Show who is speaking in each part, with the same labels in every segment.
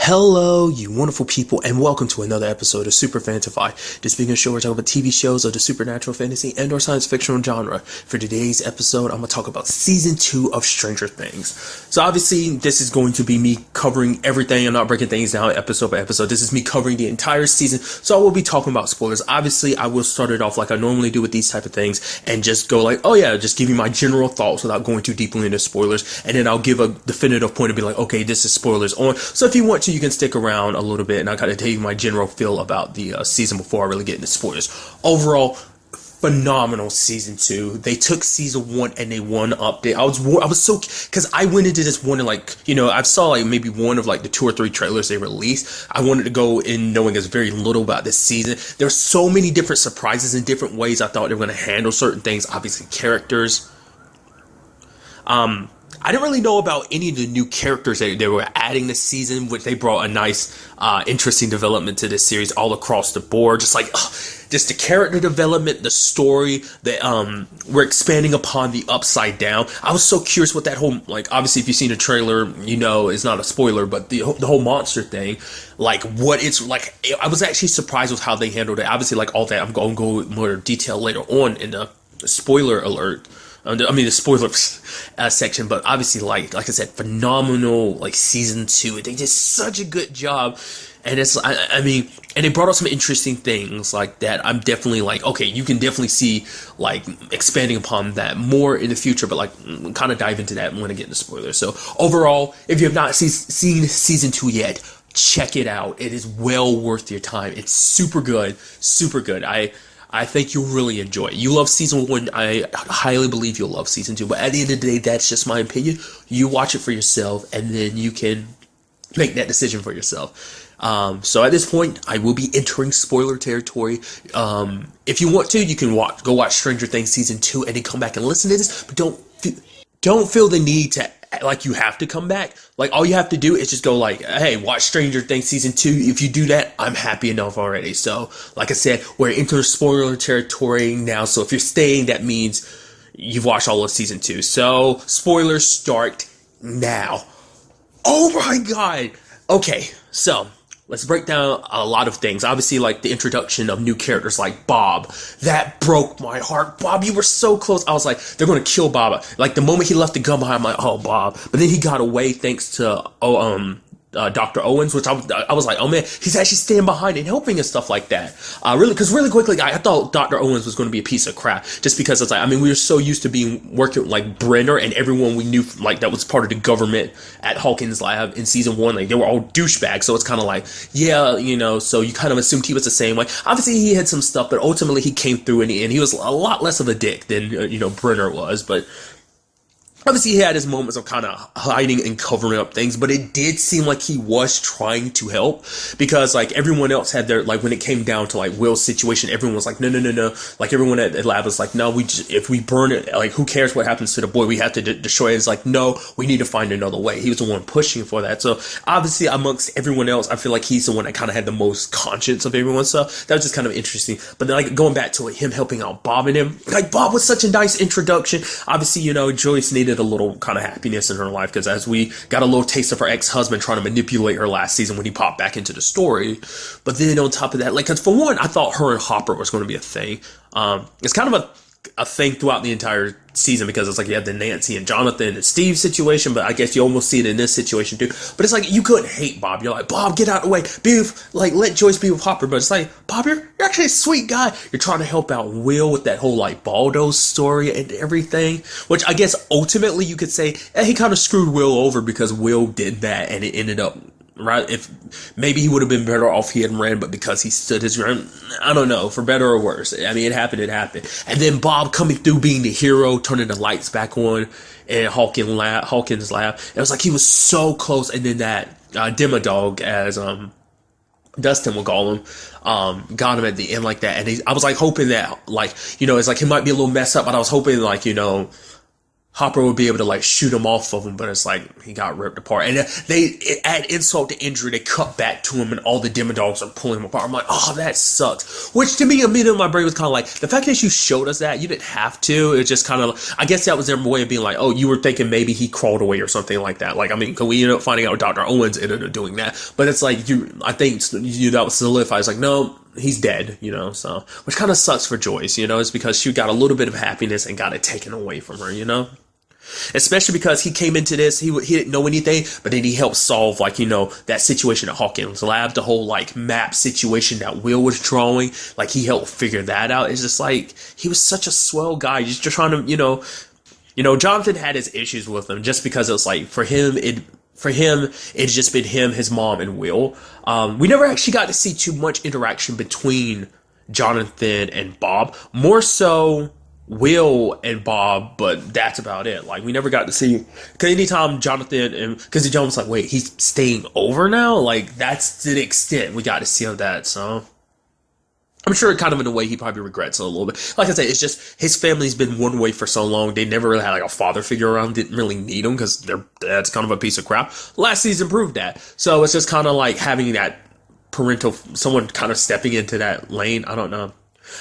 Speaker 1: Hello, you wonderful people, and welcome to another episode of Super-Fanta-Fi. This being a show where we talk about TV shows of the supernatural, fantasy, and or science fiction genre. For today's episode, I'm going to talk about Season 2 of Stranger Things. So obviously, this is going to be me covering everything. I'm not breaking things down episode by episode. This is me covering the entire season, so I will be talking about spoilers. Obviously, I will start it off like I normally do with these type of things, and just go like, oh yeah, just give you my general thoughts without going too deeply into spoilers, and then I'll give a definitive point and be like, okay, this is spoilers on. So if you want to, you can stick around a little bit, and I'll kind of tell you my general feel about the season before I really get into spoilers. Overall, phenomenal season 2. They took season 1 and they one update. I was so, because I went into this one and I saw like maybe one of like the 2 or 3 trailers they released. I wanted to go in knowing there's very little about this season. There's so many different surprises in different ways I thought they were going to handle certain things. Obviously, characters. I didn't really know about any of the new characters that they were adding this season, which they brought a nice, interesting development to this series all across the board. Just the character development, the story, we're expanding upon the Upside Down. I was so curious what that whole, obviously if you've seen the trailer, you know it's not a spoiler, but the whole monster thing, what it's like. I was actually surprised with how they handled it. Obviously, all that, I'm going to go into more detail later on in the spoiler alert. The spoiler section, but obviously, like I said, phenomenal, season 2. They did such a good job, and and they brought out some interesting things like that. I'm definitely okay, you can definitely see, expanding upon that more in the future, but, kind of dive into that when I get into spoilers. So, overall, if you have not seen season 2 yet, check it out. It is well worth your time. It's super good, super good. I think you'll really enjoy it. You love season 1. I highly believe you'll love season 2. But at the end of the day, that's just my opinion. You watch it for yourself, and then you can make that decision for yourself. So at this point, I will be entering spoiler territory. If you want to, you can go watch Stranger Things season 2, and then come back and listen to this. But don't feel the need to you have to come back. All you have to do is just go hey, watch Stranger Things season 2. If you do that, I'm happy enough already. So like I said, we're into spoiler territory now. So if you're staying, that means you've watched all of season 2. So spoilers start now. Oh my god. Okay, so let's break down a lot of things. Obviously, the introduction of new characters like Bob. That broke my heart. Bob, you were so close. I was like, they're going to kill Bob. The moment he left the gun behind, I'm like, oh, Bob. But then he got away thanks to, Dr. Owens, which I was like, oh man, he's actually staying behind and helping and stuff like that. Really quickly, I thought Dr. Owens was going to be a piece of crap, just because it's we were so used to working with Brenner and everyone we knew that was part of the government at Hawkins' lab in season 1. They were all douchebags, so it's kind of yeah, so you kind of assumed he was the same way. Obviously, he had some stuff, but ultimately he came through in the end. He was a lot less of a dick than Brenner was, but obviously, he had his moments of kind of hiding and covering up things, but it did seem like he was trying to help, because everyone else had their, when it came down to Will's situation, everyone was like, no. Everyone at the lab was like, no, if we burn it, who cares what happens to the boy? We have to destroy it. It's no, we need to find another way. He was the one pushing for that. So obviously, amongst everyone else, I feel like he's the one that kind of had the most conscience of everyone. So that was just kind of interesting. But then going back to him helping out Bob and him, Bob was such a nice introduction. Obviously, Joyce needed a little kind of happiness in her life, because as we got a little taste of her ex-husband trying to manipulate her last season when he popped back into the story. But then on top of that, because for one, I thought her and Hopper was going to be a thing. It's kind of a thing throughout the entire season, because it's you have the Nancy and Jonathan and Steve situation, but I guess you almost see it in this situation too. But it's you couldn't hate Bob. You're like, Bob, get out of the way. Be with, let Joyce be with Hopper. But it's Bob, you're actually a sweet guy. You're trying to help out Will with that whole Baldo story and everything, which I guess ultimately you could say he kind of screwed Will over, because Will did that and it ended up right. If maybe he would have been better off he hadn't ran, but because he stood his ground, I don't know, for better or worse. It happened. And then Bob coming through being the hero, turning the lights back on in Hawkins' lab. It was he was so close. And then that Demodog, as Dustin will call him, got him at the end like that. And I was hoping that it's he might be a little messed up, but I was hoping Hopper would be able to like shoot him off of him, but it's like he got ripped apart. And they add insult to injury. They cut back to him, and all the Demodogs are pulling him apart. I'm like, oh, that sucks. Which to me, immediately in my brain was kind of like the fact that you showed us that you didn't have to. It's just kind of, I guess that was their way of being like, oh, you were thinking maybe he crawled away or something like that. Like, I mean, we ended up finding out Dr. Owens ended up doing that, but it's like I think that was solidified. It's like, no, he's dead, so, which kind of sucks for Joyce, it's because she got a little bit of happiness and got it taken away from her. Especially because he came into this, he didn't know anything, but then he helped solve, like, that situation at Hawkins Lab, the whole, like, map situation that Will was drawing, like, he helped figure that out. It's just, like, he was such a swell guy, just trying to, Jonathan had his issues with him, just because it was, like, for him, it's just been him, his mom, and Will. We never actually got to see too much interaction between Jonathan and Bob, more so Will and Bob, but that's about it. Like, we never got to see, because anytime Jonathan, and because John was like, wait, he's staying over now? Like, that's to the extent we got to see of that, so I'm sure kind of in a way he probably regrets it a little bit. Like I said, it's just his family's been one way for so long. They never really had like a father figure around, didn't really need him because their dad's kind of a piece of crap. Last season proved that. So it's just kind of like having that parental, someone kind of stepping into that lane. I don't know.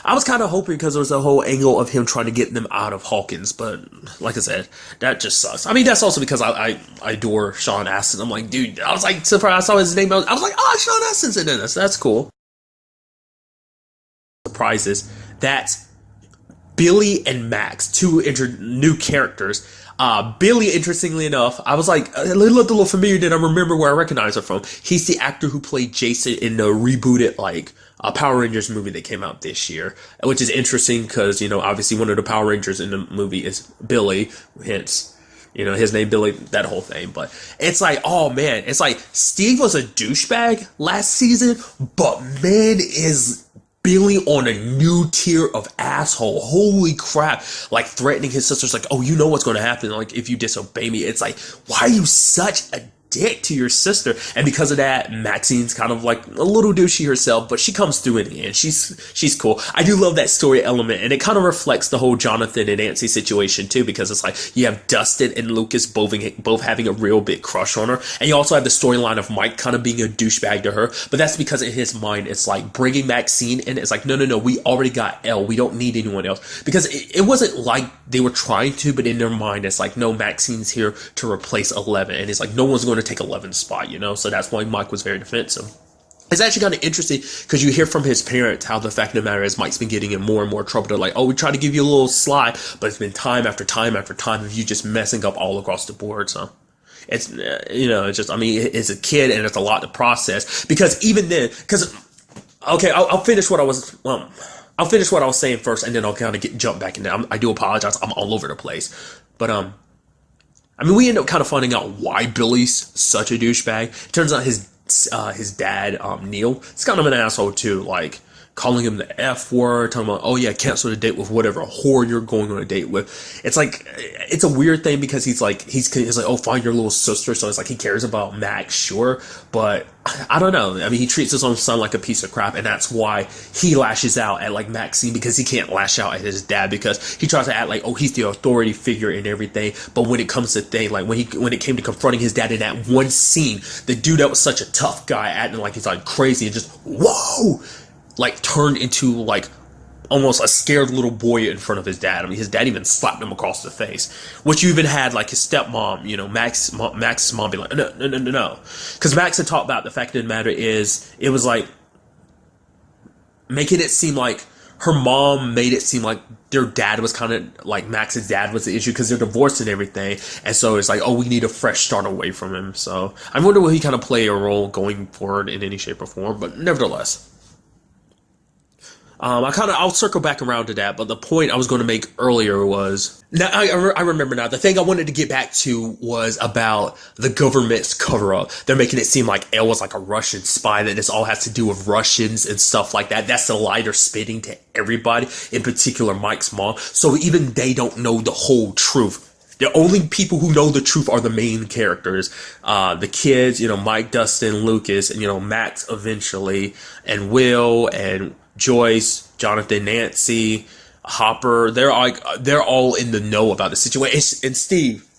Speaker 1: I was kind of hoping because there was a whole angle of him trying to get them out of Hawkins, but like I said, that just sucks. I mean, that's also because I adore Sean Astin. I'm like, dude, I was like surprised I saw his name. I was like, oh, Sean Astin's in this. That's cool. Surprises that Billy and Max, two new characters. Billy, interestingly enough, I was like, it looked a little familiar. Then I remember where I recognize her from. He's the actor who played Jason in the rebooted Power Rangers movie that came out this year, which is interesting because obviously one of the Power Rangers in the movie is Billy, hence his name Billy, that whole thing. But it's like, oh man, it's like Steve was a douchebag last season, but man, is Billy on a new tier of asshole. Holy crap. Like, threatening his sisters, like, oh, you know what's going to happen, like, if you disobey me. It's like, why are you such a dick to your sister? And because of that, Maxine's kind of like a little douchey herself, but she comes through in the end. She's cool. I do love that story element, and it kind of reflects the whole Jonathan and Nancy situation too, because it's like you have Dustin and Lucas both having a real big crush on her, and you also have the storyline of Mike kind of being a douchebag to her, but that's because in his mind it's like bringing Maxine in. It's like, no, we already got Elle, we don't need anyone else, because it wasn't like they were trying to, but in their mind it's like, no, Maxine's here to replace 11, and it's like no one's going to take 11's spot, so that's why Mike was very defensive. It's actually kind of interesting because you hear from his parents how the fact of the matter is Mike's been getting in more and more trouble. They're like, oh, we try to give you a little slide, but it's been time after time after time of you just messing up all across the board. So it's, it's just, I mean, it's a kid and it's a lot to process, because even then, okay, I'll finish what I was, I'll finish what I was saying first, and then I'll kind of jump back in there. I do apologize. I'm all over the place, but, I mean, we end up kind of finding out why Billy's such a douchebag. It turns out his dad, Neil, is kind of an asshole too, like calling him the F word, talking about, oh yeah, cancel the date with whatever whore you're going on a date with. It's like, it's a weird thing because he's like, oh, find your little sister. So it's like he cares about Max, sure, but I don't know. I mean, he treats his own son like a piece of crap, and that's why he lashes out at like Maxine, because he can't lash out at his dad because he tries to act like, oh, he's the authority figure and everything. But when it comes to things like when it came to confronting his dad in that one scene, the dude that was such a tough guy acting like he's like crazy and just whoa, like turned into like almost a scared little boy in front of his dad. I mean, his dad even slapped him across the face, which you even had like his stepmom, Max's mom be like, no. Because Max had talked about the fact of the matter is, it was like making it seem like her mom made it seem like their dad was kind of like Max's dad was the issue because they're divorced and everything. And so it's like, oh, we need a fresh start away from him. So I wonder will he kind of play a role going forward in any shape or form, but nevertheless. I'll circle back around to that, but the point I was going to make earlier was, now I remember now, the thing I wanted to get back to was about the government's cover-up. They're making it seem like Elle was like a Russian spy, that this all has to do with Russians and stuff like that. That's the lie they're spitting to everybody, in particular Mike's mom. So even they don't know the whole truth. The only people who know the truth are the main characters, the kids, Mike, Dustin, Lucas, and Max eventually, and Will, and Joyce, Jonathan, Nancy, Hopper, they're all in the know about the situation. And Steve.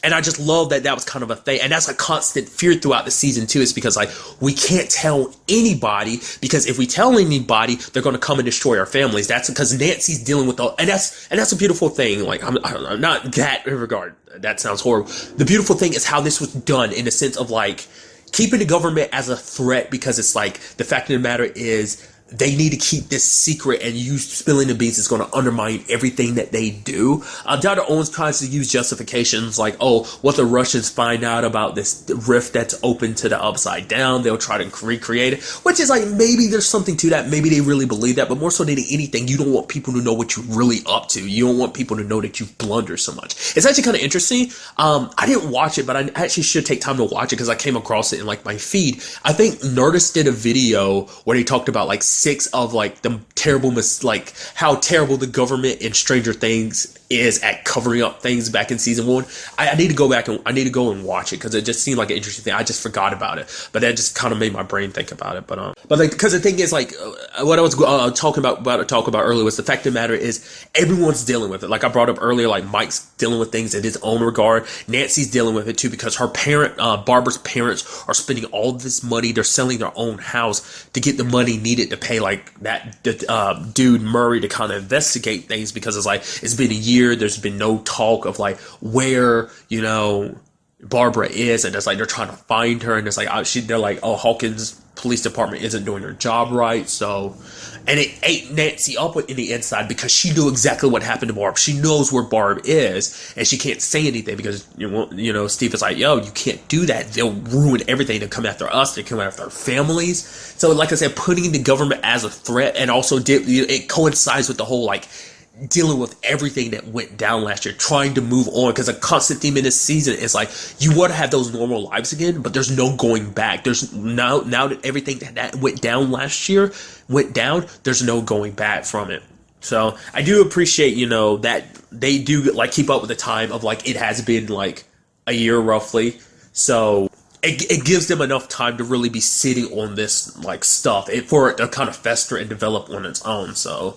Speaker 1: And I just love that was kind of a thing. And that's a constant fear throughout the season too, is because like we can't tell anybody, because if we tell anybody, they're going to come and destroy our families. That's because Nancy's dealing with and that's a beautiful thing. Like I'm not that in regard. That sounds horrible. The beautiful thing is how this was done in the sense of like keeping the government as a threat, because it's like the fact of the matter is they need to keep this secret, and you spilling the beans is going to undermine everything that they do. Dr. Owens tries to use justifications like, oh, what the Russians find out about this rift that's open to the upside down, they'll try to recreate it, which is like, maybe there's something to that. Maybe they really believe that, but more so than anything, you don't want people to know what you're really up to. You don't want people to know that you've blundered so much. It's actually kind of interesting. I didn't watch it, but I actually should take time to watch it because I came across it in like my feed. I think Nerdist did a video where they talked about like 6 of like the terrible like how terrible the government in Stranger Things is at covering up things back in season 1. I need to go back and I need to go and watch it because it just seemed like an interesting thing. I just forgot about it, but that just kind of made my brain think about it. But like, because the thing is, like, what I was talking about earlier was the fact of the matter is everyone's dealing with it. Like I brought up earlier, like Mike's dealing with things in his own regard. Nancy's dealing with it too because her Barbara's parents are spending all this money. They're selling their own house to get the money needed to pay like that dude Murray to kind of investigate things, because it's like it's been a year. There's been no talk of like where, you know, Barbara is, and it's like they're trying to find her, and it's like they're like, oh, Hawkins police department isn't doing their job right. So, and it ate Nancy up in the inside because she knew exactly what happened to Barb. She knows where Barb is, and she can't say anything because you know Steve is like, yo, you can't do that. They'll ruin everything. They'll come after us. They come after our families. So, like I said, putting the government as a threat, and also it coincides with the whole like dealing with everything that went down last year, trying to move on, because a constant theme in this season is like you want to have those normal lives again, but there's no going back. There's now that everything that went down last year went down, there's no going back from it. So I do appreciate, you know, that they do like keep up with the time of like it has been like a year roughly, so it gives them enough time to really be sitting on this like stuff for it to kind of fester and develop on its own. So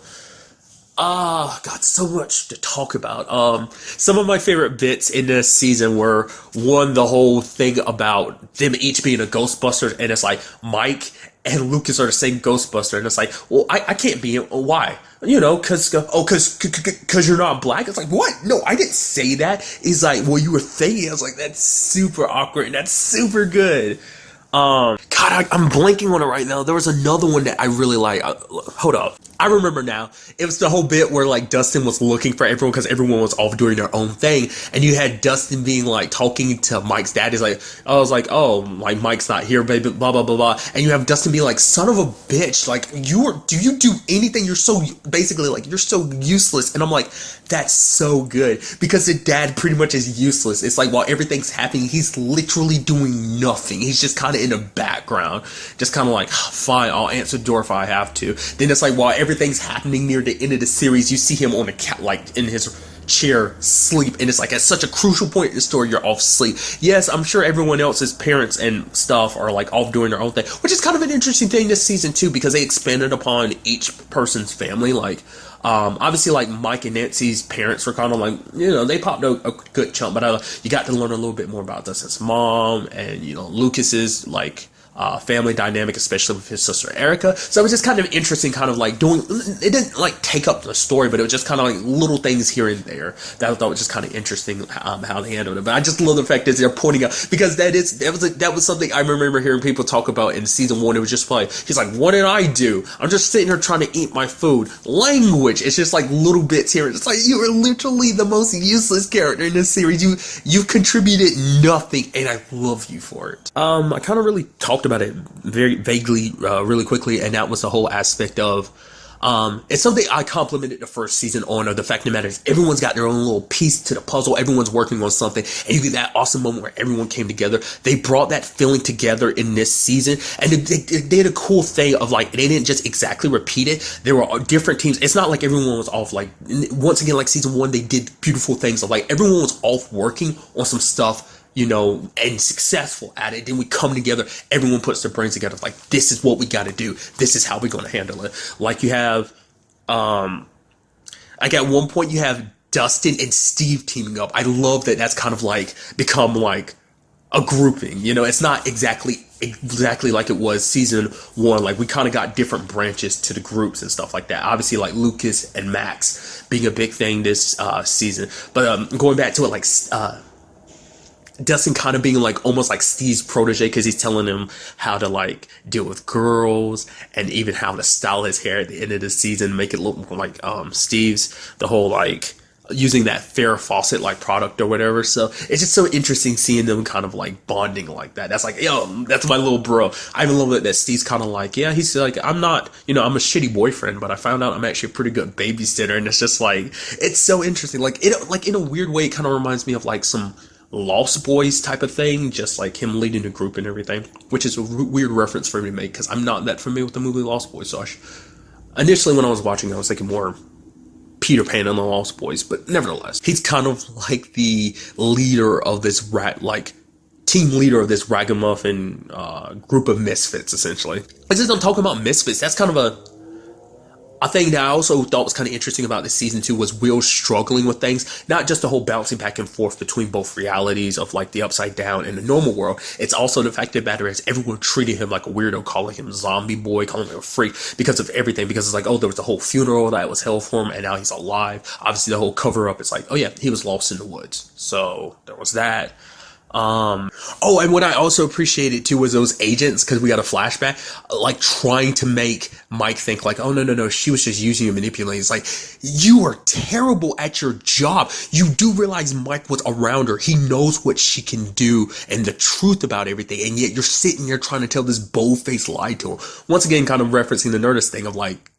Speaker 1: got so much to talk about. Some of my favorite bits in this season were, one, the whole thing about them each being a Ghostbuster, and it's like Mike and Lucas are the same Ghostbuster, and it's like, well, I can't be him. Why? You know, cause you're not black. It's like, what? No, I didn't say that. He's like, well, you were thinking. I was like, that's super awkward, and that's super good. God, I'm blanking on it right now. There was another one that I really like. Hold up. I remember now. It was the whole bit where like Dustin was looking for everyone because everyone was off doing their own thing, and you had Dustin being like talking to Mike's dad. He's like, I was like, oh, like Mike's not here, baby, blah blah blah blah. And you have Dustin being like, son of a bitch, like do you do anything? You're so basically like you're so useless. And I'm like, that's so good, because the dad pretty much is useless. It's like while everything's happening, he's literally doing nothing. He's just kind of in the background, just kind of like, fine, I'll answer the door if I have to. Then it's like while everything's happening near the end of the series, you see him on the cat, like in his chair, sleep, and it's like at such a crucial point in the story, you're off sleep. Yes, I'm sure everyone else's parents and stuff are like off doing their own thing, which is kind of an interesting thing this season too, because they expanded upon each person's family. Like obviously like Mike and Nancy's parents were kind of like, you know, they popped a good chunk, but you got to learn a little bit more about Dustin's mom, and you know, Lucas's like family dynamic, especially with his sister Erica. So it was just kind of interesting, kind of like doing, it didn't like take up the story, but it was just kind of like little things here and there that I thought was just kind of interesting how they handled it. But I just love the fact that they're pointing out, because that was something I remember hearing people talk about in season 1. It was just like, he's like, what did I do? I'm just sitting here trying to eat my food. Language, it's just like little bits here. It's like, you are literally the most useless character in this series. You've contributed nothing, and I love you for it. I kind of really talked about it very vaguely, really quickly, and that was the whole aspect of it's something I complimented the first season on, of the fact of the matter is everyone's got their own little piece to the puzzle, everyone's working on something, and you get that awesome moment where everyone came together. They brought that feeling together in this season, and they did a cool thing of like, they didn't just exactly repeat it. There were different teams. It's not like everyone was off, like, once again, like season 1, they did beautiful things of like everyone was off working on some stuff, you know, and successful at it. Then we come together, everyone puts their brains together, like, this is what we got to do, this is how we're going to handle it. Like you have Like at one point you have Dustin and Steve teaming up. I love that that's kind of like become like a grouping. You know, it's not exactly like it was season one. Like we kind of got different branches to the groups and stuff like that. Obviously, like Lucas and Max being a big thing this season. But going back to it, like Dustin kind of being like almost like Steve's protege because he's telling him how to like deal with girls and even how to style his hair at the end of the season, make it look more like Steve's. The whole like using that Farrah Fawcett like product or whatever. So it's just so interesting seeing them kind of like bonding like that. That's like, yo, that's my little bro. I even love that Steve's kind of like, yeah, he's like, I'm not, you know, I'm a shitty boyfriend, but I found out I'm actually a pretty good babysitter. And it's just like, it's so interesting. Like in a weird way, it kind of reminds me of like some Lost Boys type of thing, just like him leading a group and everything, which is a weird reference for me to make because I'm not that familiar with the movie Lost Boys. So initially when I was watching, I was thinking more Peter Pan and the Lost Boys, but nevertheless, he's kind of like the leader of this team leader of this ragamuffin group of misfits, essentially. Since I'm talking about misfits, that's kind of a thing that I also thought was kind of interesting about this season too was Will struggling with things. Not just the whole bouncing back and forth between both realities of like the upside down and the normal world. It's also the fact that matter is everyone treating him like a weirdo, calling him zombie boy, calling him a freak because of everything. Because it's like, oh, there was a whole funeral that was held for him and now he's alive. Obviously the whole cover up, it's like, oh yeah, he was lost in the woods. So there was that. Oh, and what I also appreciated too was those agents, because we got a flashback, like trying to make Mike think like, oh no, she was just using you, manipulating. It's like, you are terrible at your job. You do realize Mike was around her. He knows what she can do and the truth about everything, and yet you're sitting here trying to tell this bold-faced lie to him. Once again, kind of referencing the Nerdist thing of like,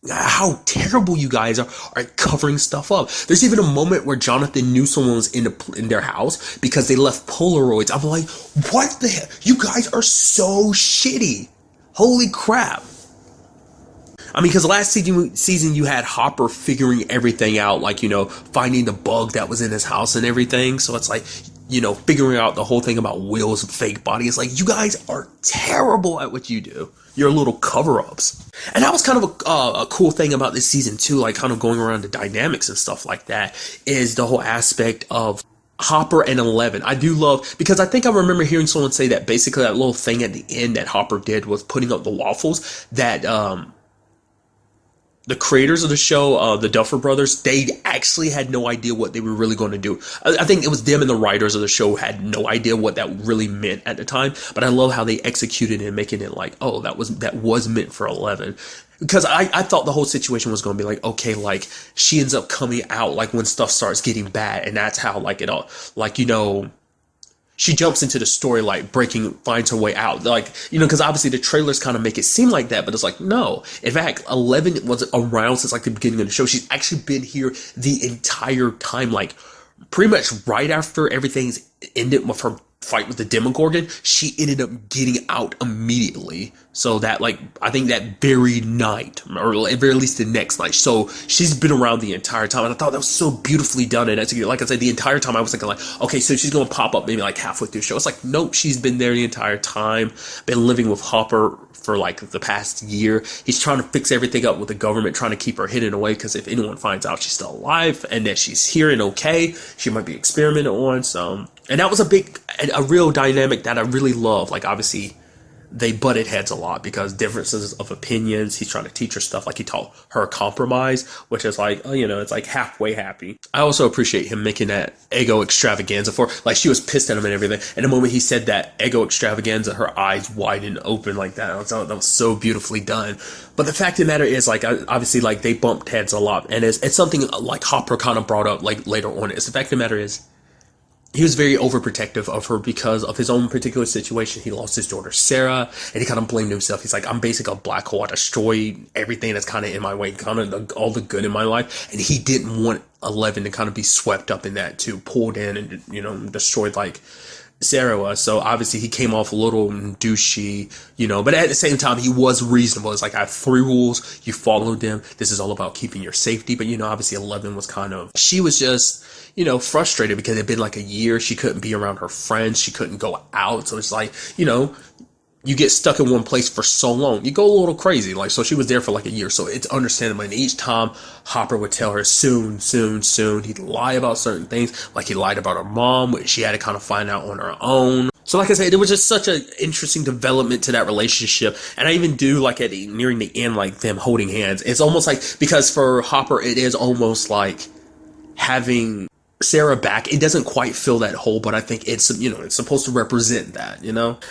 Speaker 1: how terrible you guys are covering stuff up. There's even a moment where Jonathan knew someone was in their house because they left Polaroids. I'm like, what the hell? You guys are so shitty. Holy crap. I mean, because last season you had Hopper figuring everything out, like, you know, finding the bug that was in his house and everything. So it's like, you know, figuring out the whole thing about Will's fake body. It's like, you guys are terrible at what you do. Your little cover-ups. And that was kind of a cool thing about this season too, like kind of going around the dynamics and stuff like that, is the whole aspect of Hopper and Eleven. I do love, because I think I remember hearing someone say that basically that little thing at the end that Hopper did was putting up the waffles, that the creators of the show, the Duffer Brothers, they actually had no idea what they were really going to do. I think it was them and the writers of the show had no idea what that really meant at the time. But I love how they executed it, making it like, oh, that was meant for 11. Because I thought the whole situation was going to be like, okay, like she ends up coming out like when stuff starts getting bad, and that's how like it all, like, you know, she jumps into the story, like finds her way out. Like, you know, because obviously the trailers kind of make it seem like that, but it's like, no. In fact, 11 was around since like the beginning of the show. She's actually been here the entire time, like pretty much right after everything's ended with her fight with the Demogorgon, she ended up getting out immediately. So that, like, I think that very night, or at very least the next night. So she's been around the entire time, and I thought that was so beautifully done. And as, like I said, the entire time I was thinking like, okay, so she's gonna pop up maybe like halfway through the show. It's like, nope, she's been there the entire time, been living with Hopper for like the past year. He's trying to fix everything up with the government, trying to keep her hidden away, because if anyone finds out she's still alive and that she's here and okay, she might be experimented on. So, and that was a real dynamic that I really love. Like, obviously they butted heads a lot because differences of opinions. He's trying to teach her stuff, like he taught her compromise, which is like, oh, you know, it's like halfway happy. I also appreciate him making that ego extravaganza for, like, she was pissed at him and everything, and the moment he said that ego extravaganza, her eyes widened open like that. That was so beautifully done. But the fact of the matter is, like, obviously, like, they bumped heads a lot, and it's something like Hopper kind of brought up like later on. Is the fact of the matter is, he was very overprotective of her because of his own particular situation. He lost his daughter, Sarah, and he kind of blamed himself. He's like, I'm basically a black hole. I destroy everything that's kind of in my way, kind of all the good in my life. And he didn't want 11 to kind of be swept up in that too, pulled in and, you know, destroyed like Sarah was. So obviously he came off a little douchey, you know, but at the same time, he was reasonable. It's like, I have 3 rules, you followed them. This is all about keeping your safety. But, you know, obviously 11 was kind of, she was just, you know, frustrated because it had been like a year. She couldn't be around her friends. She couldn't go out. So it's like, you know, you get stuck in one place for so long, you go a little crazy. Like, so she was there for like a year, so it's understandable. And each time Hopper would tell her soon, soon, soon, he'd lie about certain things. Like he lied about her mom, which she had to kind of find out on her own. So like I said, it was just such an interesting development to that relationship. And I even do like at nearing the end, like them holding hands. It's almost like, because for Hopper, it is almost like having Sarah back. It doesn't quite fill that hole, but I think it's, it's supposed to represent that,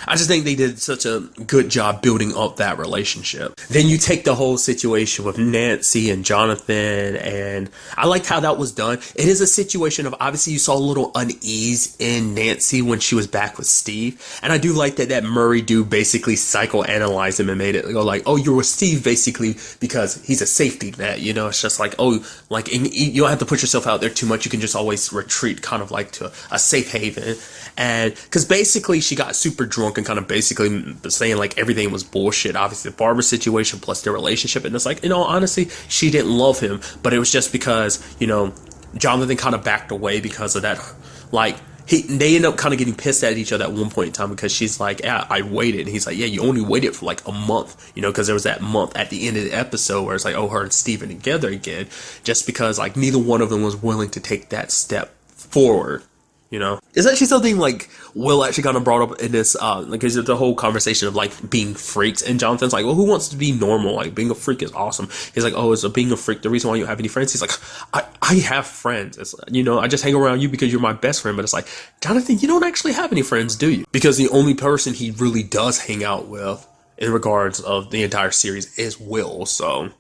Speaker 1: I just think they did such a good job building up that relationship. Then you take the whole situation with Nancy and Jonathan, and I liked how that was done. It is a situation of, obviously you saw a little unease in Nancy when she was back with Steve, and I do like that Murray do basically psychoanalyze him and made it go like, oh, you're with Steve basically because he's a safety net, it's just like, oh, like, you don't have to put yourself out there too much, you can just always retreat kind of like to a safe haven. And because basically she got super drunk and kind of basically saying like everything was bullshit, obviously the Barbara situation plus their relationship, and it's like, honestly, she didn't love him, but it was just because Jonathan kind of backed away because of that. Like they end up kind of getting pissed at each other at one point in time because she's like, yeah, I waited, and he's like, yeah, you only waited for like a month, because there was that month at the end of the episode where it's like, oh, her and Steven together again, just because like neither one of them was willing to take that step forward. It's actually something like Will actually kind of brought up in this, like the whole conversation of like being freaks, and Jonathan's like, well, who wants to be normal? Like being a freak is awesome. He's like, oh, is being a freak the reason why you don't have any friends? He's like, I have friends. It's, I just hang around you because you're my best friend. But it's like, Jonathan, you don't actually have any friends, do you? Because the only person he really does hang out with in regards of the entire series is Will. So,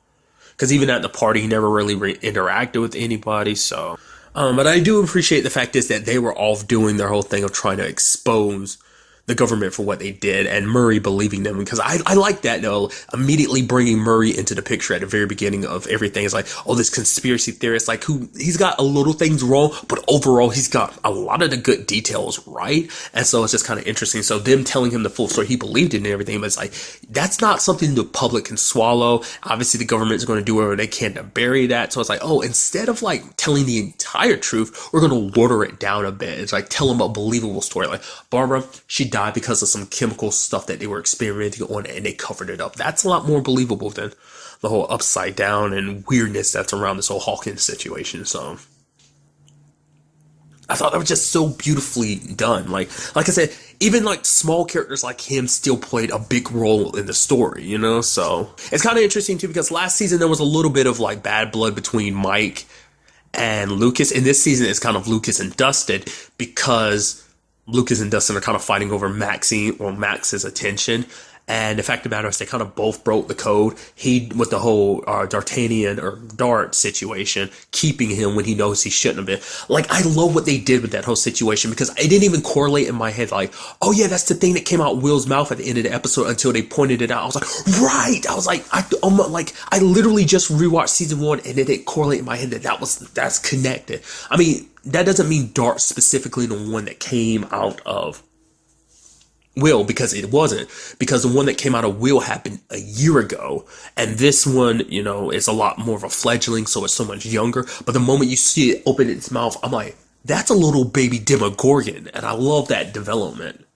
Speaker 1: because even at the party, he never really interacted with anybody. So. But I do appreciate the fact is that they were off doing their whole thing of trying to expose the government for what they did, and Murray believing them, because I like that, though, immediately bringing Murray into the picture at the very beginning of everything. It's like, oh, this conspiracy theorist, like, he's got a little things wrong, but overall he's got a lot of the good details right, and so it's just kind of interesting. So them telling him the full story, he believed it and everything, but it's like, that's not something the public can swallow. Obviously the government is going to do whatever they can to bury that, so it's like, oh, instead of like telling the entire truth, we're going to water it down a bit. It's like, tell them a believable story, like, Barbara, she died because of some chemical stuff that they were experimenting on, and they covered it up. That's a lot more believable than the whole upside down and weirdness that's around this whole Hawkins situation. So I thought that was just so beautifully done. Like I said, even like small characters like him still played a big role in the story, So it's kind of interesting too, because last season there was a little bit of like bad blood between Mike and Lucas. In this season it's kind of Lucas and Dustin, because Lucas and Dustin are kind of fighting over Max's attention. And the fact of the matter is they kind of both broke the code. He, with the whole D'Artagnan or Dart situation, keeping him when he knows he shouldn't have been. Like, I love what they did with that whole situation, because it didn't even correlate in my head like, oh yeah, that's the thing that came out Will's mouth at the end of the episode, until they pointed it out. I was like, right! I was like, I literally just rewatched season 1 and it didn't correlate in my head that's connected. I mean, that doesn't mean Dart specifically the one that came out of Will, because it wasn't, because the one that came out of Will happened a year ago, and this one, is a lot more of a fledgling, so it's so much younger. But the moment you see it open its mouth, I'm like, that's a little baby Demogorgon, and I love that development.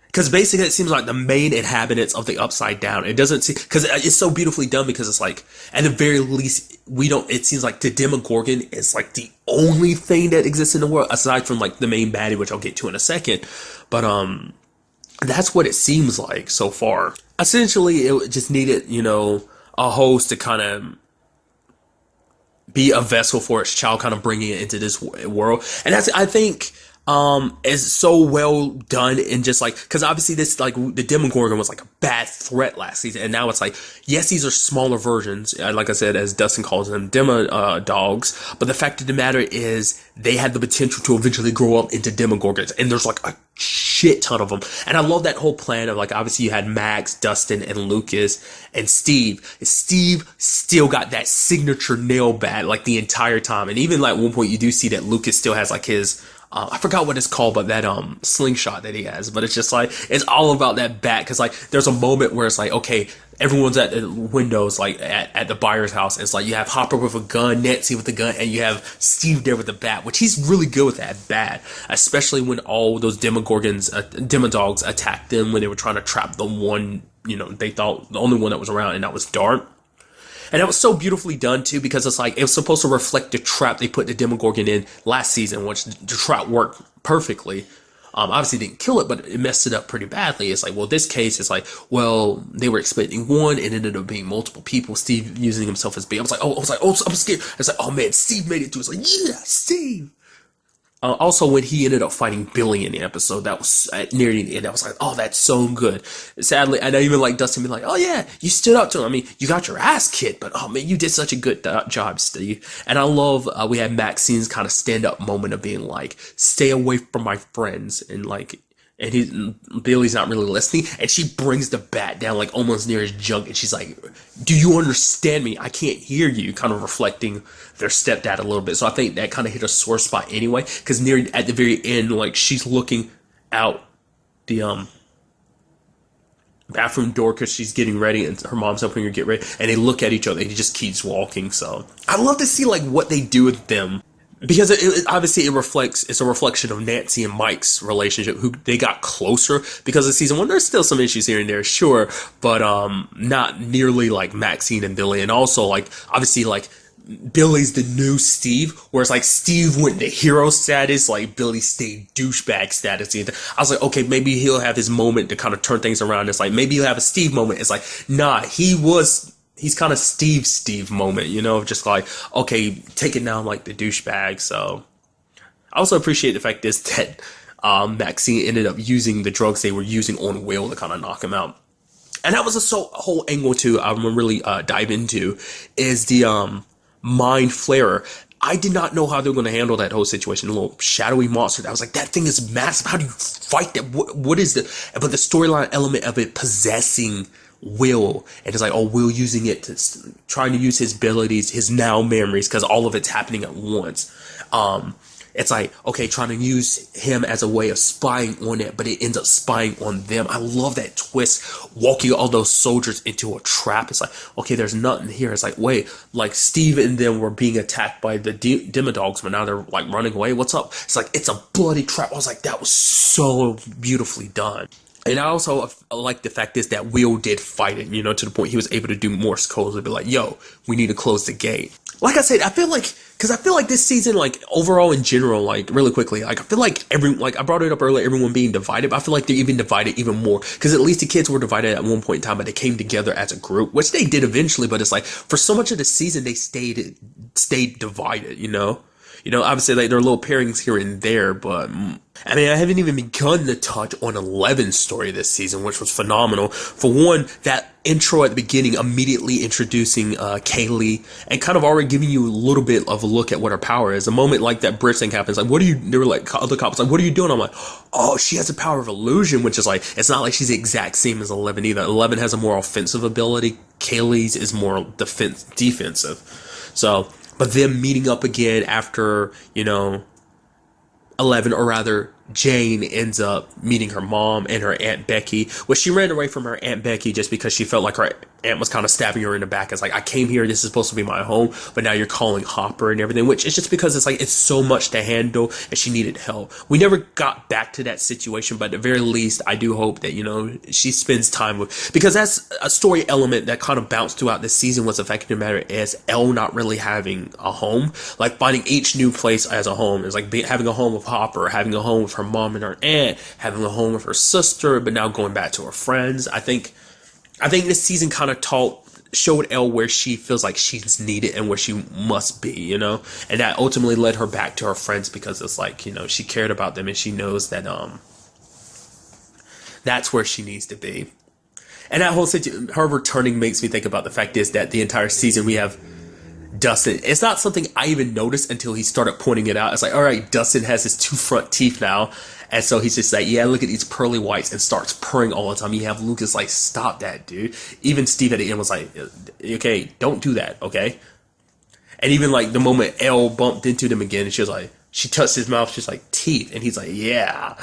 Speaker 1: Because basically it seems like the main inhabitants of the Upside Down, it doesn't seem, because it's so beautifully done, because it's like, at the very least, it seems like the Demogorgon is like the only thing that exists in the world, aside from like the main baddie, which I'll get to in a second. But, that's what it seems like so far. Essentially, it just needed, a host to kind of be a vessel for its child, kind of bringing it into this world. And that's, I think, is so well done, and just like, because obviously this, like, the Demogorgon was like a bad threat last season, and now it's like, yes, these are smaller versions, like I said, as Dustin calls them, Demo dogs, but the fact of the matter is they had the potential to eventually grow up into Demogorgons, and there's like a shit ton of them. And I love that whole plan of, like, obviously you had Max, Dustin, and Lucas, and Steve. Steve still got that signature nail bat like the entire time, and even like at one point you do see that Lucas still has like his I forgot what it's called, but that slingshot that he has. But it's just like it's all about that bat because like there's a moment where it's like okay, everyone's at the windows like at the buyer's house. And it's like you have Hopper with a gun, Nancy with a gun, and you have Steve there with the bat, which he's really good with that bat, especially when all those demodogs attacked them when they were trying to trap the one they thought the only one that was around, and that was Dart. And that was so beautifully done too, because it's like it was supposed to reflect the trap they put the Demogorgon in last season, which the trap worked perfectly. Obviously didn't kill it, but it messed it up pretty badly. It's like, well, this case is like, well, they were expecting one, and it ended up being multiple people. Steve using himself as bait. I was like, oh, I'm scared. It's like, oh man, Steve made it through. It's like, yeah, Steve. Also, when he ended up fighting Billy in the episode, that was near the end. I was like, oh, that's so good. Sadly, and I even like Dustin being like, oh yeah, you stood up to him. I mean, you got your ass kicked, but oh man, you did such a good job, Steve. And I love we had Maxine's kind of stand up moment of being like, stay away from my friends, and like. And Billy's not really listening, and she brings the bat down like almost near his junk, and she's like, do you understand me? I can't hear you, kind of reflecting their stepdad a little bit. So I think that kind of hit a sore spot anyway, because near at the very end, like she's looking out the bathroom door because she's getting ready, and her mom's helping her get ready, and they look at each other, and he just keeps walking. So I love to see like what they do with them. Because obviously it's a reflection of Nancy and Mike's relationship, who they got closer because of season one. There's still some issues here and there, sure, but not nearly like Maxine and Billy. And also like obviously like Billy's the new Steve, whereas like Steve went to hero status, like Billy stayed douchebag status. I was like, okay, maybe he'll have his moment to kind of turn things around. It's like maybe he'll have a Steve moment. It's like, nah, he's kind of Steve moment, just like, okay, take it down like the douchebag. So I also appreciate the fact is that Maxine ended up using the drugs they were using on Will to kind of knock him out. And that was a whole angle too I'm gonna really dive into is the mind flarer. I did not know how they were going to handle that whole situation. A little shadowy monster. I was like, that thing is massive. How do you fight that? What is the... But the storyline element of it possessing Will, and it's like, oh, Will using it to trying to use his abilities, his now memories, because all of it's happening at once. It's like, okay, trying to use him as a way of spying on it, but it ends up spying on them. I love that twist, walking all those soldiers into a trap. It's like, okay, there's nothing here. It's like, wait, like Steve and them were being attacked by the Demodogs, but now they're like running away. What's up? It's like, it's a bloody trap. I was like, that was so beautifully done. And I also like the fact is that Will did fight it, to the point he was able to do Morse codes and be like, yo, we need to close the gate. Like I said, I feel like this season, like overall in general, like really quickly, like I feel like I brought it up earlier, everyone being divided, but I feel like they're even divided even more, because at least the kids were divided at one point in time, but they came together as a group, which they did eventually, but it's like for so much of the season they stayed divided, obviously like there are little pairings here and there, but I mean, I haven't even begun to touch on Eleven's story this season, which was phenomenal. For one, that intro at the beginning, immediately introducing Kaylee and kind of already giving you a little bit of a look at what her power is. A moment like that bridge thing happens, like, they were like, other cops, like, what are you doing? I'm like, oh, she has the power of illusion, which is like, it's not like she's the exact same as 11 either. 11 has a more offensive ability. Kaylee's is more defensive. So, but them meeting up again after, 11, or rather Jane ends up meeting her mom and her Aunt Becky. Well, she ran away from her Aunt Becky just because she felt like her aunt was kind of stabbing her in the back. It's like, I came here, this is supposed to be my home, but now you're calling Hopper and everything, which is just because it's like, it's so much to handle and she needed help. We never got back to that situation, but at the very least, I do hope that, she spends time with, because that's a story element that kind of bounced throughout this season. What's affecting the matter is Elle not really having a home, like finding each new place as a home. It's like having a home with Hopper, having a home with her mom and her aunt, having a home with her sister, but now going back to her friends. I think this season kind of showed Elle where she feels like she's needed and where she must be, and that ultimately led her back to her friends, because it's like, she cared about them and she knows that that's where she needs to be. And that whole situation, her returning, makes me think about the fact is that the entire season we have Dustin. It's not something I even noticed until he started pointing it out. It's like, all right, Dustin has his 2 front teeth now. And so he's just like, yeah, look at these pearly whites, and starts purring all the time. You have Lucas like, stop that, dude. Even Steve at the end was like, okay, don't do that, okay? And even like the moment Elle bumped into them again, she was like, she touched his mouth. She's like, teeth. And he's like, yeah.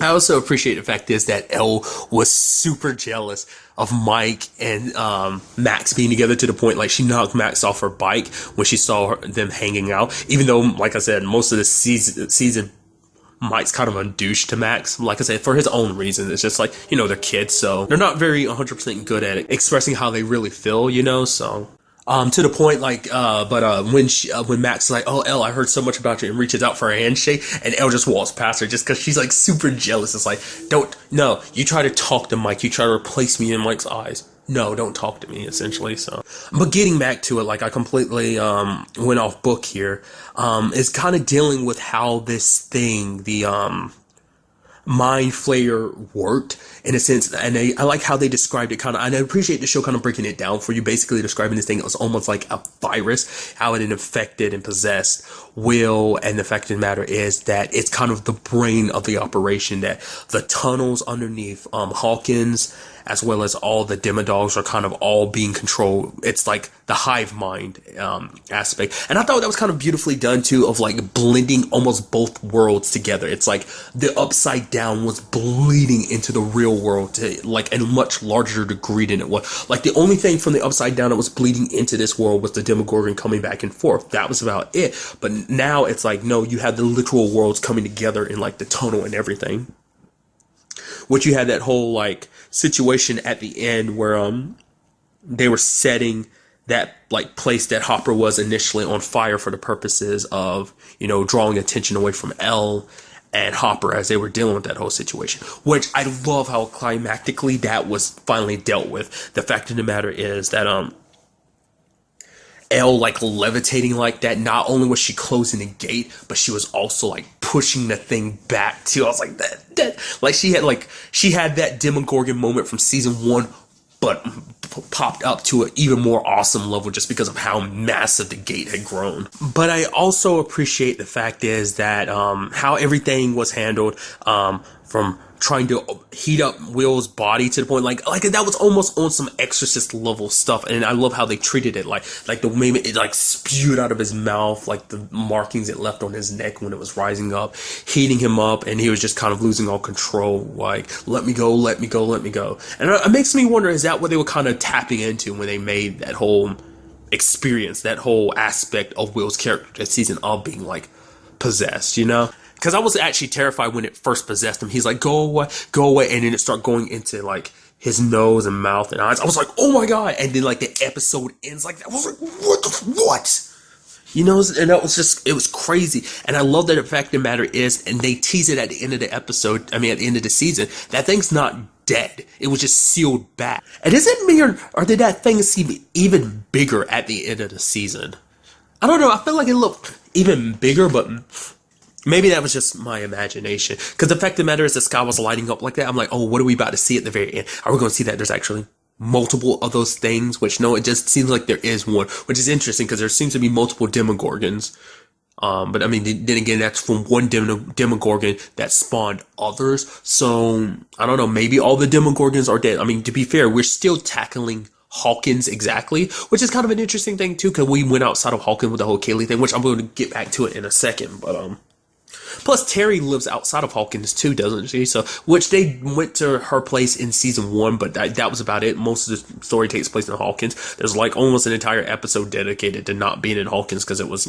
Speaker 1: I also appreciate the fact is that Elle was super jealous of Mike and Max being together to the point like she knocked Max off her bike when she saw them hanging out. Even though, like I said, most of the season Mike's kind of a douche to Max. Like I said, for his own reasons. It's just like, they're kids, so they're not very 100% good at expressing how they really feel, so. To the point, like, when Max is like, oh, Elle, I heard so much about you, and reaches out for a handshake, and Elle just walks past her just because she's, like, super jealous. It's like, no, you try to talk to Mike, you try to replace me in Mike's eyes. No, don't talk to me, essentially, so. But getting back to it, like, I completely, went off book here, is kind of dealing with how this thing, the, Mind Flayer worked in a sense, and I like how they described it kind of, and I appreciate the show kind of breaking it down for you, basically describing this thing. It was almost like a virus, how it infected and possessed Will, and the fact of the matter is that it's kind of the brain of the operation, that the tunnels underneath Hawkins, as well as all the Demodogs, are kind of all being controlled. It's like the hive mind aspect. And I thought that was kind of beautifully done too, of like blending almost both worlds together. It's like the Upside Down was bleeding into the real world to like a much larger degree than it was. Like the only thing from the Upside Down that was bleeding into this world was the Demogorgon coming back and forth. That was about it. But now it's like, no, you have the literal worlds coming together in like the tunnel and everything. Which you had that whole like situation at the end where they were setting that like place that Hopper was initially on fire for the purposes of, drawing attention away from Elle and Hopper as they were dealing with that whole situation. Which I love how climactically that was finally dealt with. The fact of the matter is that Elle like levitating like that, not only was she closing the gate, but she was also like pushing the thing back too. I was like, that like she had that Demogorgon moment from season 1, but popped up to an even more awesome level just because of how massive the gate had grown. But I also appreciate the fact is that how everything was handled, from trying to heat up Will's body to the point like that was almost on some Exorcist level stuff. And I love how they treated it, like the way it like spewed out of his mouth, like the markings it left on his neck when it was rising up, heating him up, and he was just kind of losing all control, like let me go. And it makes me wonder, is that what they were kind of tapping into when they made that whole experience, that whole aspect of Will's character that season of being like possessed, Because I was actually terrified when it first possessed him. He's like, go away. And then it started going into like his nose and mouth and eyes. I was like, oh my God. And then like the episode ends like that. I was like, what? And that was just, it was crazy. And I love that the fact of the matter is, and they tease it at the end of the episode, at the end of the season, that thing's not dead. It was just sealed back. And is it me or did that thing seem even bigger at the end of the season? I don't know. I feel like it looked even bigger, but maybe that was just my imagination. Because the fact of the matter is the sky was lighting up like that. I'm like, oh, what are we about to see at the very end? Are we going to see that there's actually multiple of those things? Which, no, it just seems like there is one. Which is interesting because there seems to be multiple Demogorgons. But then again, that's from one Demogorgon that spawned others. So, I don't know. Maybe all the Demogorgons are dead. To be fair, we're still tackling Hawkins exactly, which is kind of an interesting thing too, because we went outside of Hawkins with the whole Kaylee thing, which I'm going to get back to it in a second. But, plus, Terry lives outside of Hawkins too, doesn't she? So, which they went to her place in season 1, but that was about it. Most of the story takes place in Hawkins. There's like almost an entire episode dedicated to not being in Hawkins because it was,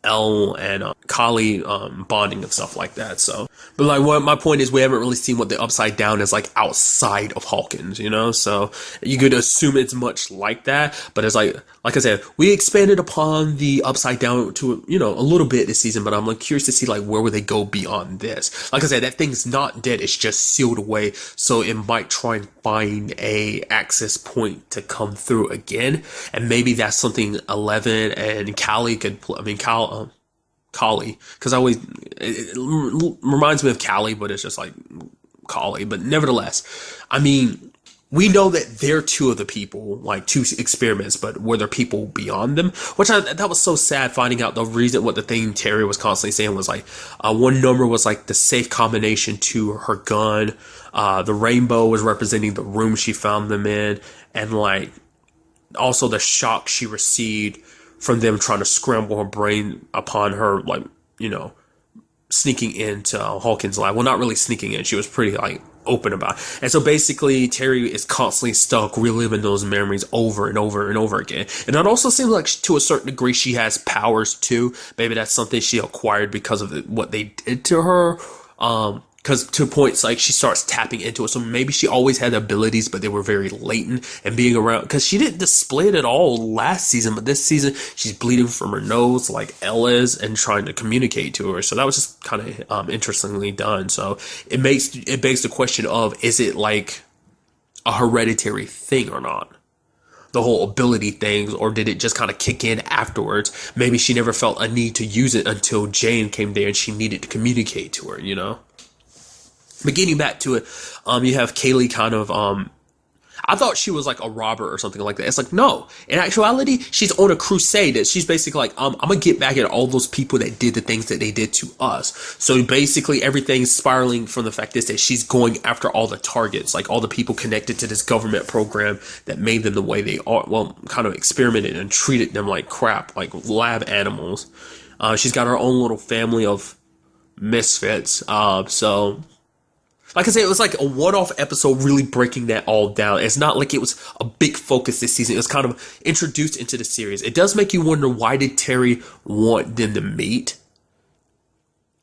Speaker 1: Elle and Kali bonding and stuff like that. So, but like, what my point is, we haven't really seen what the Upside Down is like outside of Hawkins, So you could assume it's much like that, but it's like I said, we expanded upon the Upside Down to a little bit this season, but I'm like curious to see like where would they go beyond this. Like I said, that thing's not dead, it's just sealed away, so it might try and find a access point to come through again, and maybe that's something Eleven and Callie could Kali, because it reminds me of Callie, but it's just like Kali. But nevertheless, we know that they're two of the people, like two experiments, but were there people beyond them? Which that was so sad, finding out the reason what the thing Terry was constantly saying was like, one number was like the safe combination to her gun. The rainbow was representing the room she found them in, and like also the shock she received from them trying to scramble her brain upon her, like, sneaking into Hawkins' lab. Well, not really sneaking in. She was pretty like open about it. And so basically Terry is constantly stuck reliving those memories over and over and over again. And it also seems like to a certain degree she has powers too. Maybe that's something she acquired because of what they did to her. Because to points like she starts tapping into it. So maybe she always had abilities, but they were very latent and being around. Because she didn't display it at all last season, but this season she's bleeding from her nose like Elle is and trying to communicate to her. So that was just kind of interestingly done. So it begs the question of, is it like a hereditary thing or not? The whole ability things, or did it just kind of kick in afterwards? Maybe she never felt a need to use it until Jane came there and she needed to communicate to her, you know? But getting back to it, you have Kaylee kind of, I thought she was like a robber or something like that. It's like, no. In actuality, she's on a crusade. That she's basically like, I'm going to get back at all those people that did the things that they did to us. So basically everything's spiraling from the fact is that she's going after all the targets, like all the people connected to this government program that made them the way they are. Well, kind of experimented and treated them like crap, like lab animals. She's got her own little family of misfits. So... like I said, it was like a one-off episode really breaking that all down. It's not like it was a big focus this season. It was kind of introduced into the series. It does make you wonder, why did Terry want them to meet?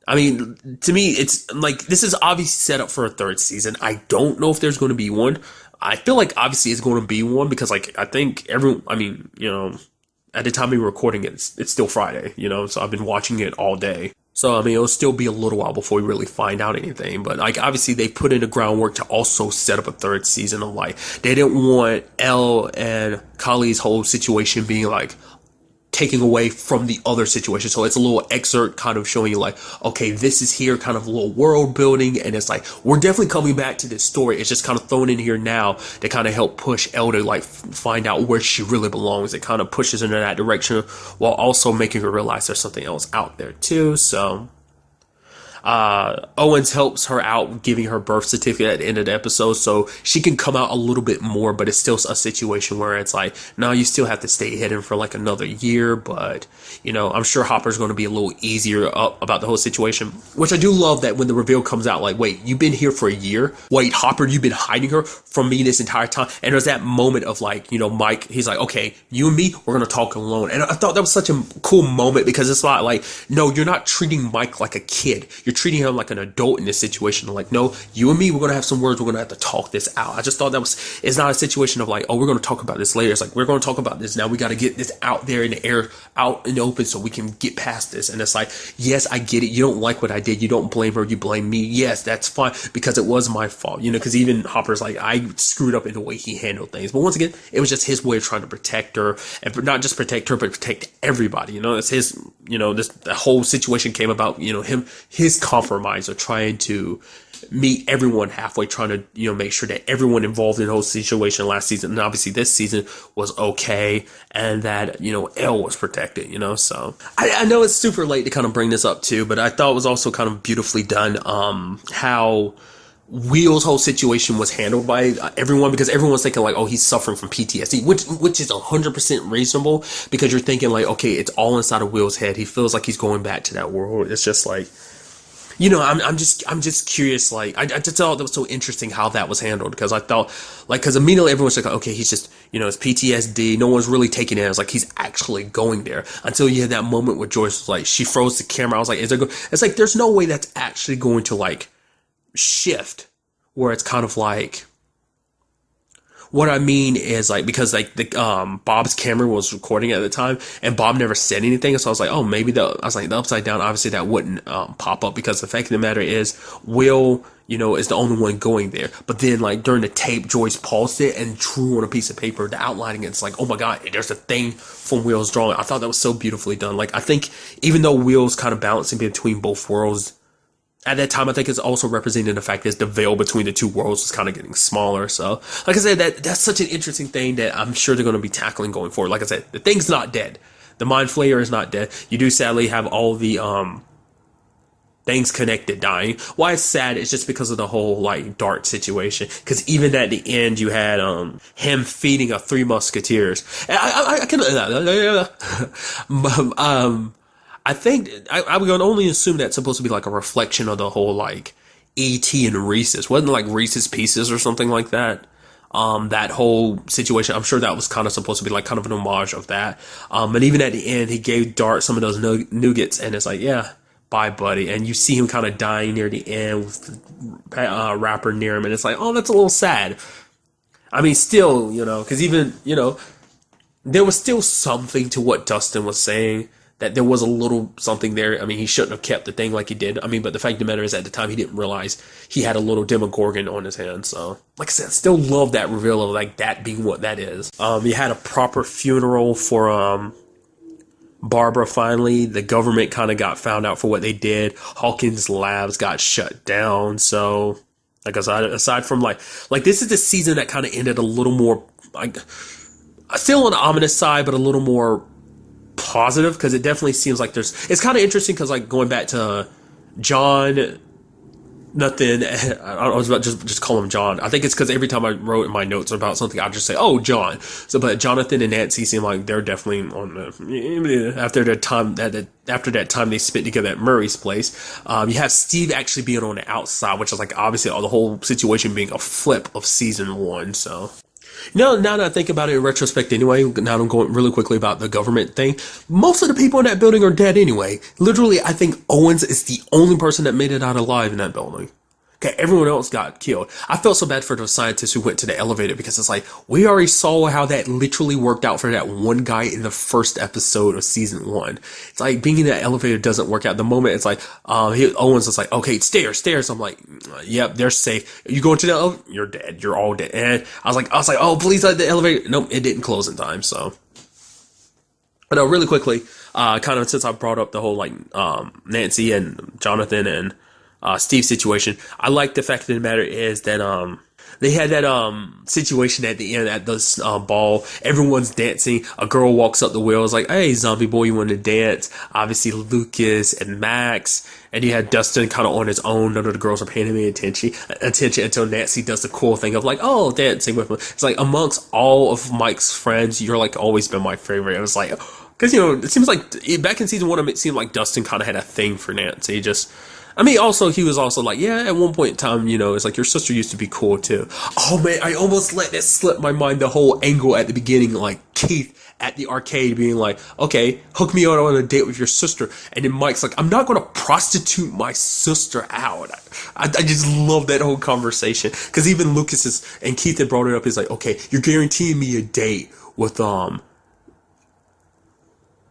Speaker 1: I mean, to me, it's like, this is obviously set up for a third season. I don't know if there's going to be one. I feel like obviously it's going to be one because like, I think at the time we were recording it, it's still Friday, you know, so I've been watching it all day. So, I mean, it'll still be a little while before we really find out anything. But, like, obviously, they put in the groundwork to also set up a third season of, like, they didn't want Elle and Kali's whole situation being, like, taking away from the other situation. So it's a little excerpt kind of showing you like, okay, this is here, kind of a little world building. And it's like, we're definitely coming back to this story. It's just kind of thrown in here now to kind of help push Elle to like find out where she really belongs. It kind of pushes her in that direction while also making her realize there's something else out there too. So Owens helps her out, giving her birth certificate at the end of the episode, so she can come out a little bit more, but it's still a situation where it's like, no, you still have to stay hidden for like another year, but, you know, I'm sure Hopper's going to be a little easier about the whole situation, which I do love that when the reveal comes out, like, wait, you've been here for a year? Wait, Hopper, you've been hiding her from me this entire time? And there's that moment of like, you know, Mike, he's like, okay, you and me, we're going to talk alone. And I thought that was such a cool moment because it's not like, no, you're not treating Mike like a kid. You're treating him like an adult in this situation. Like, no, you and me, we're gonna have some words. We're gonna have to talk this out. I just thought that was, it's not a situation of like, oh, we're gonna talk about this later. It's like, we're gonna talk about this now. We got to get this out there in the air, out in the open, so we can get past this. And it's like, yes, I get it. You don't like what I did. You don't blame her. You blame me. Yes, that's fine because it was my fault. You know, because even Hopper's like, I screwed up in the way he handled things. But once again, it was just his way of trying to protect her, and not just protect her, but protect everybody. You know, it's his. You know, the whole situation came about. You know, his compromise of trying to meet everyone halfway, trying to, you know, make sure that everyone involved in the whole situation last season, and obviously this season, was okay, and that, you know, Elle was protected, you know. So I know it's super late to kind of bring this up too, but I thought it was also kind of beautifully done how Will's whole situation was handled by everyone, because everyone's thinking like, oh, he's suffering from PTSD, which is 100% reasonable, because you're thinking like, okay, it's all inside of Will's head. He feels like he's going back to that world. It's just like, you know, I'm just curious. Like, I just thought that was so interesting how that was handled, because I thought, like, because immediately everyone's like, okay, he's just, you know, it's PTSD. No one's really taking it as like he's actually going there, until you had that moment where Joyce was like, she froze the camera. I was like, it's like, there's no way that's actually going to like shift, where it's kind of like, what I mean is like, because like the Bob's camera was recording at the time, and Bob never said anything, so I was like, oh, maybe the upside down, obviously that wouldn't pop up, because the fact of the matter is, Will, you know, is the only one going there. But then like during the tape, Joyce paused it and drew on a piece of paper the outlining. It's like, oh my god, there's a thing from Will's drawing. I thought that was so beautifully done. Like, I think even though Will's kind of balancing between both worlds at that time, I think it's also representing the fact that the veil between the two worlds is kind of getting smaller. So, like I said, that's such an interesting thing that I'm sure they're going to be tackling going forward. Like I said, the thing's not dead. The Mind Flayer is not dead. You do sadly have all the things connected dying. Why it's sad is just because of the whole like Dart situation. Because even at the end, you had him feeding a Three Musketeers. And I can I think I would only assume that's supposed to be like a reflection of the whole like E.T. and Reese's. Wasn't it like Reese's Pieces or something like that? That whole situation, I'm sure that was kind of supposed to be like kind of an homage of that. And even at the end, he gave Dart some of those nougats, and it's like, yeah, bye, buddy. And you see him kind of dying near the end with the rapper near him, and it's like, oh, that's a little sad. I mean, still, because even, there was still something to what Dustin was saying. That there was a little something there. I mean, he shouldn't have kept the thing like he did. I mean, but the fact of the matter is, at the time, he didn't realize he had a little Demogorgon on his hand. So, like I said, I still love that reveal of like that being what that is. You had a proper funeral for Barbara. Finally, the government kind of got found out for what they did. Hawkins Labs got shut down. So, like aside from like this is the season that kind of ended a little more like still on the ominous side, but a little more positive, because it definitely seems like it's kind of interesting, because like going back to John, nothing, I was about to just call him John. I think it's because every time I wrote in my notes about something, I'd just say, oh, John. So, but Jonathan and Nancy seem like they're definitely on the, after that time they spent together at Murray's place. You have Steve actually being on the outside, which is like obviously the whole situation being a flip of season 1. So, now that I think about it in retrospect anyway, now I'm going really quickly about the government thing. Most of the people in that building are dead anyway. Literally, I think Owens is the only person that made it out alive in that building. Okay, everyone else got killed. I felt so bad for the scientists who went to the elevator, because it's like, we already saw how that literally worked out for that one guy in the first episode of season 1. It's like, being in that elevator doesn't work out. The moment it's like, Owens is like, okay, stairs. I'm like, yep, they're safe. You go into the elevator, you're dead. You're all dead. And I was like, oh, please let the elevator. Nope, it didn't close in time, so. But no, really quickly, kind of since I brought up the whole, like, Nancy and Jonathan and Steve situation, I like the fact of the matter is that they had that situation at the end at this ball. Everyone's dancing. A girl walks up the wheels like, hey, zombie boy, you want to dance? Obviously Lucas and Max, and you had Dustin kind of on his own. None of the girls are paying him any attention until Nancy does the cool thing of like, oh, dancing with him. It's like, amongst all of Mike's friends, you're like always been my favorite. It was like, because it seems like back in season 1, it seemed like Dustin kind of had a thing for Nancy. He was also like, yeah, at one point in time, it's like, your sister used to be cool too. Oh man, I almost let that slip my mind, the whole angle at the beginning, like Keith at the arcade being like, okay, hook me out on a date with your sister. And then Mike's like, I'm not going to prostitute my sister out. I just love that whole conversation. Because even Lucas and Keith had brought it up, he's like, okay, you're guaranteeing me a date with,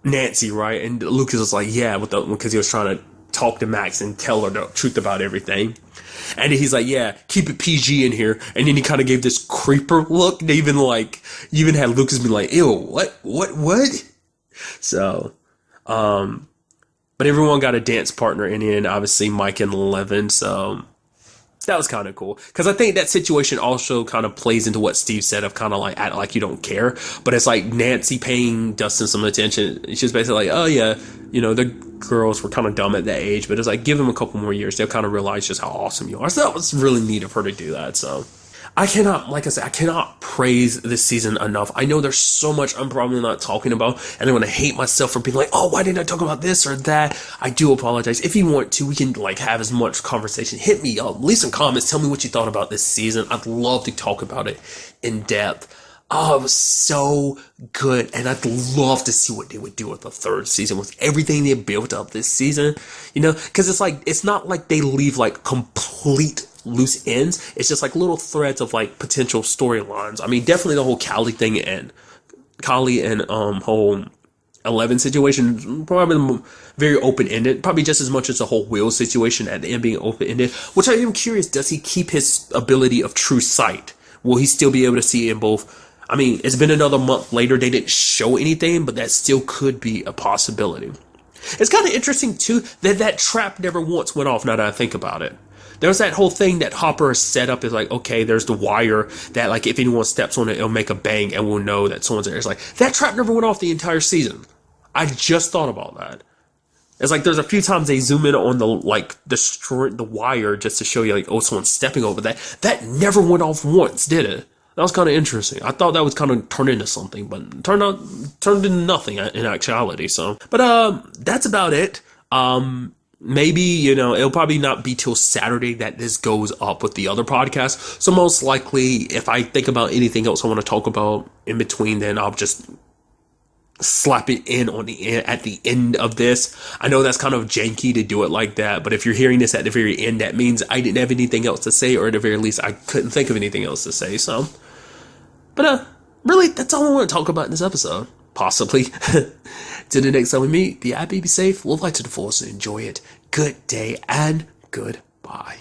Speaker 1: Nancy, right? And Lucas was like, yeah, because he was trying to talk to Max and tell her the truth about everything. And he's like, yeah, keep it PG in here. And then he kind of gave this creeper look. They even had Lucas be like, ew, what? So, but everyone got a dance partner in the end, obviously Mike and Levin. So that was kind of cool. Because I think that situation also kind of plays into what Steve said of kind of like, act like you don't care. But it's like Nancy paying Dustin some attention. She's basically like, oh yeah, the girls were kind of dumb at that age, but it's like, give them a couple more years, they'll kind of realize just how awesome you are. So that was really neat of her to do that. So I cannot praise this season enough. I know there's so much I'm probably not talking about, and I'm going to hate myself for being like, oh, why didn't I talk about this or that? I do apologize. If you want to, we can like have as much conversation. Hit me up, leave some comments, tell me what you thought about this season. I'd love to talk about it in depth. Oh, it was so good, and I'd love to see what they would do with the third season, with everything they built up this season, because it's not like they leave like complete loose ends. It's just like little threads of like potential storylines. I mean, definitely the whole Callie thing and whole 11 situation, probably very open-ended, probably just as much as the whole Will situation at the end being open-ended, which I am curious, does he keep his ability of true sight? Will he still be able to see in both? I mean, it's been another month later. They didn't show anything, but that still could be a possibility. It's kind of interesting, too, that trap never once went off, now that I think about it. There's that whole thing that Hopper set up is like, okay, there's the wire that, like, if anyone steps on it, it'll make a bang and we'll know that someone's there. It's like, that trap never went off the entire season. I just thought about that. It's like there's a few times they zoom in on the wire just to show you, like, oh, someone's stepping over that. That never went off once, did it? That was kind of interesting. I thought that was kind of turn into something, but turned into nothing in actuality. So, but that's about it. Maybe, it'll probably not be till Saturday that this goes up with the other podcast. So most likely, if I think about anything else I want to talk about in between, then I'll just slap it in at the end of this. I know that's kind of janky to do it like that, but if you're hearing this at the very end, that means I didn't have anything else to say, or at the very least, I couldn't think of anything else to say. So, but really, that's all I want to talk about in this episode. Possibly. Till the next time we meet, be happy, be safe, live life to the fullest, and enjoy it. Good day and goodbye.